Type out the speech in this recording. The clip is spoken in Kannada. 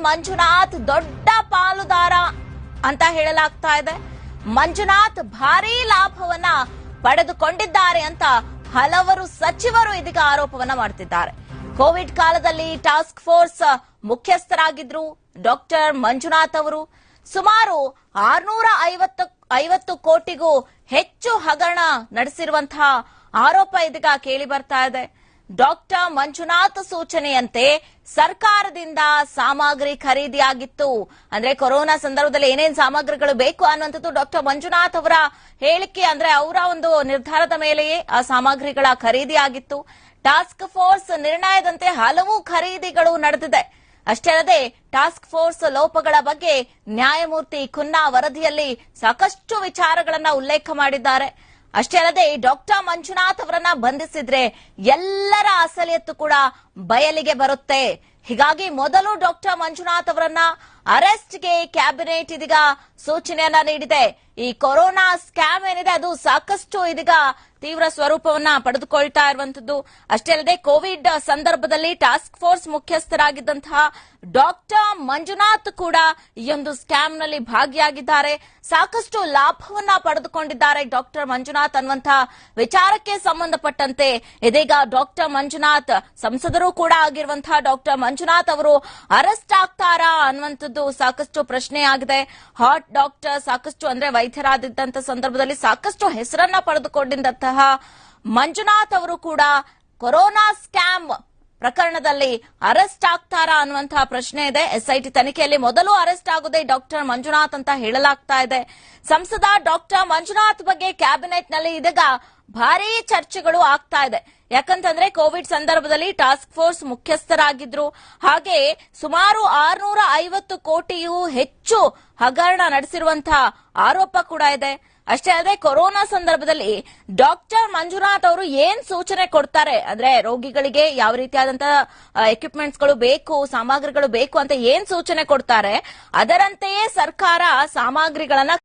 ಮಂಜುನಾಥ್ ದೊಡ್ಡ ಪಾಲುದಾರ ಅಂತ ಹೇಳಲಾಗ್ತಾ ಇದೆ. ಮಂಜುನಾಥ್ ಭಾರೀ ಲಾಭವನ್ನ ಪಡೆದುಕೊಂಡಿದ್ದಾರೆ ಅಂತ ಹಲವರು ಸಚಿವರು ಇದೀಗ ಆರೋಪವನ್ನ ಮಾಡ್ತಿದ್ದಾರೆ. ಕೋವಿಡ್ ಕಾಲದಲ್ಲಿ ಟಾಸ್ಕ್ ಫೋರ್ಸ್ ಮುಖ್ಯಸ್ಥರಾಗಿದ್ರು ಡಾಕ್ಟರ್ ಮಂಜುನಾಥ್ ಅವರು. ಸುಮಾರು 650 ಕೋಟಿಗೂ ಹೆಚ್ಚು ಹಗರಣ ನಡೆಸಿರುವಂತಹ ಆರೋಪ ಇದೀಗ ಕೇಳಿ ಬರ್ತಾ ಇದೆ. ಡಾಕ್ಟರ್ ಮಂಜುನಾಥ್ ಸೂಚನೆಯಂತೆ ಸರ್ಕಾರದಿಂದ ಸಾಮಗ್ರಿ ಖರೀದಿಯಾಗಿತ್ತು. ಅಂದ್ರೆ ಕೊರೋನಾ ಸಂದರ್ಭದಲ್ಲಿ ಏನೇನ್ ಸಾಮಗ್ರಿಗಳು ಬೇಕು ಅನ್ನುವಂಥದ್ದು ಡಾಕ್ಟರ್ ಮಂಜುನಾಥ್ ಅವರ ಹೇಳಿಕೆ, ಅಂದ್ರೆ ಅವರ ಒಂದು ನಿರ್ಧಾರದ ಮೇಲೆಯೇ ಆ ಸಾಮಗ್ರಿಗಳ ಖರೀದಿಯಾಗಿತ್ತು. ಟಾಸ್ಕ್ ಫೋರ್ಸ್ ನಿರ್ಣಯದಂತೆ ಹಲವು ಖರೀದಿಗಳು ನಡೆದಿದೆ. ಅಷ್ಟೇ ಅಲ್ಲದೆ ಟಾಸ್ಕ್ ಫೋರ್ಸ್ ಲೋಪಗಳ ಬಗ್ಗೆ ನ್ಯಾಯಮೂರ್ತಿ ಖನ್ನಾ ವರದಿಯಲ್ಲಿ ಸಾಕಷ್ಟು ವಿಚಾರಗಳನ್ನ ಉಲ್ಲೇಖ ಮಾಡಿದ್ದಾರೆ. ಅಷ್ಟೇ ಅಲ್ಲದೆ ಡಾಕ್ಟರ್ ಮಂಜುನಾಥ್ ಅವರನ್ನ ಬಂಧಿಸಿದ್ರೆ ಎಲ್ಲರ ಅಸಲಿಯತ್ತು ಕೂಡ ಬಯಲಿಗೆ ಬರುತ್ತೆ. ಹೀಗಾಗಿ ಮೊದಲು ಡಾಕ್ಟರ್ ಮಂಜುನಾಥ್ ಅವರನ್ನ ಅರೆಸ್ಟ್ಗೆ ಕ್ಯಾಬಿನೆಟ್ ಇದೀಗ ಸೂಚನೆಯನ್ನ ನೀಡಿದೆ. ಈ ಕೊರೋನಾ ಸ್ಕ್ಯಾಮ್ ಏನಿದೆ ಅದು ಸಾಕಷ್ಟು ಇದೀಗ ತೀವ್ರ ಸ್ವರೂಪವನ್ನ ಪಡೆದುಕೊಳ್ತಾ ಇರುವಂತದ್ದು. ಅಷ್ಟೇ ಅಲ್ಲದೆ ಕೋವಿಡ್ ಸಂದರ್ಭದಲ್ಲಿ ಟಾಸ್ಕ್ ಫೋರ್ಸ್ ಮುಖ್ಯಸ್ಥರಾಗಿದ್ದಂತಹ ಡಾಕ್ಟರ್ ಮಂಜುನಾಥ್ ಕೂಡ ಈ ಒಂದು ಸ್ಕ್ಯಾಮ್ ನಲ್ಲಿ ಭಾಗಿಯಾಗಿದ್ದಾರೆ. ಸಾಕಷ್ಟು ಲಾಭವನ್ನ ಪಡೆದುಕೊಂಡಿದ್ದಾರೆ ಡಾಕ್ಟರ್ ಮಂಜುನಾಥ್ ಅನ್ನುವಂತಹ ವಿಚಾರಕ್ಕೆ ಸಂಬಂಧಪಟ್ಟಂತೆ ಇದೀಗ ಡಾಕ್ಟರ್ ಮಂಜುನಾಥ್ ಸಂಸದರು ಕೂಡ ಆಗಿರುವಂತಹ ಡಾಕ್ಟರ್ ಮಂಜುನಾಥ್ ಅವರು ಅರೆಸ್ಟ್ ಆಗ್ತಾರಾ ಅನ್ನುವಂಥದ್ದು ಸಾಕಷ್ಟು ಪ್ರಶ್ನೆಯಾಗಿದೆ. ಹಾಟ್ ಡಾಕ್ಟರ್ ಸಾಕಷ್ಟು ಅಂದ್ರೆ ವೈದ್ಯರಾದಿದ್ದಂತ ಸಂದರ್ಭದಲ್ಲಿ ಸಾಕಷ್ಟು ಹೆಸರನ್ನ ಪಡೆದುಕೊಂಡಿದ್ದಂತಹ ಮಂಜುನಾಥ್ ಅವರು ಕೂಡ ಕೊರೋನಾ ಸ್ಕ್ಯಾಮ್ ಪ್ರಕರಣದಲ್ಲಿ ಅರೆಸ್ಟ್ ಆಗ್ತಾರಾ ಅನ್ನುವಂತಹ ಪ್ರಶ್ನೆ ಇದೆ. ಎಸ್ಐಟಿ ತನಿಖೆಯಲ್ಲಿ ಮೊದಲು ಅರೆಸ್ಟ್ ಆಗುದೇ ಡಾಕ್ಟರ್ ಮಂಜುನಾಥ್ ಅಂತ ಹೇಳಲಾಗ್ತಾ ಇದೆ. ಸಂಸದ ಡಾಕ್ಟರ್ ಮಂಜುನಾಥ್ ಬಗ್ಗೆ ಕ್ಯಾಬಿನೆಟ್ ನಲ್ಲಿ ಇದೀಗ ಭಾರೀ ಚರ್ಚೆಗಳು ಆಗ್ತಾ ಇದೆ. ಯಾಕಂತಂದ್ರೆ ಕೋವಿಡ್ ಸಂದರ್ಭದಲ್ಲಿ ಟಾಸ್ಕ್ ಫೋರ್ಸ್ ಮುಖ್ಯಸ್ಥರಾಗಿದ್ರು. ಹಾಗೆ ಸುಮಾರು 650 ಕೋಟಿಯೂ ಹೆಚ್ಚು ಹಗರಣ ನಡೆಸಿರುವಂತಹ ಆರೋಪ ಕೂಡ ಇದೆ. ಅಷ್ಟೇ ಅಲ್ಲದೆ ಕೊರೋನಾ ಸಂದರ್ಭದಲ್ಲಿ ಡಾಕ್ಟರ್ ಮಂಜುನಾಥ್ ಅವರು ಏನ್ ಸೂಚನೆ ಕೊಡ್ತಾರೆ ಅಂದ್ರೆ ರೋಗಿಗಳಿಗೆ ಯಾವ ರೀತಿಯಾದಂತಹ ಎಕ್ವಿಪ್ಮೆಂಟ್ಸ್ಗಳು ಬೇಕು, ಸಾಮಗ್ರಿಗಳು ಬೇಕು ಅಂತ ಏನ್ ಸೂಚನೆ ಕೊಡ್ತಾರೆ ಅದರಂತೆಯೇ ಸರ್ಕಾರ ಸಾಮಗ್ರಿಗಳನ್ನ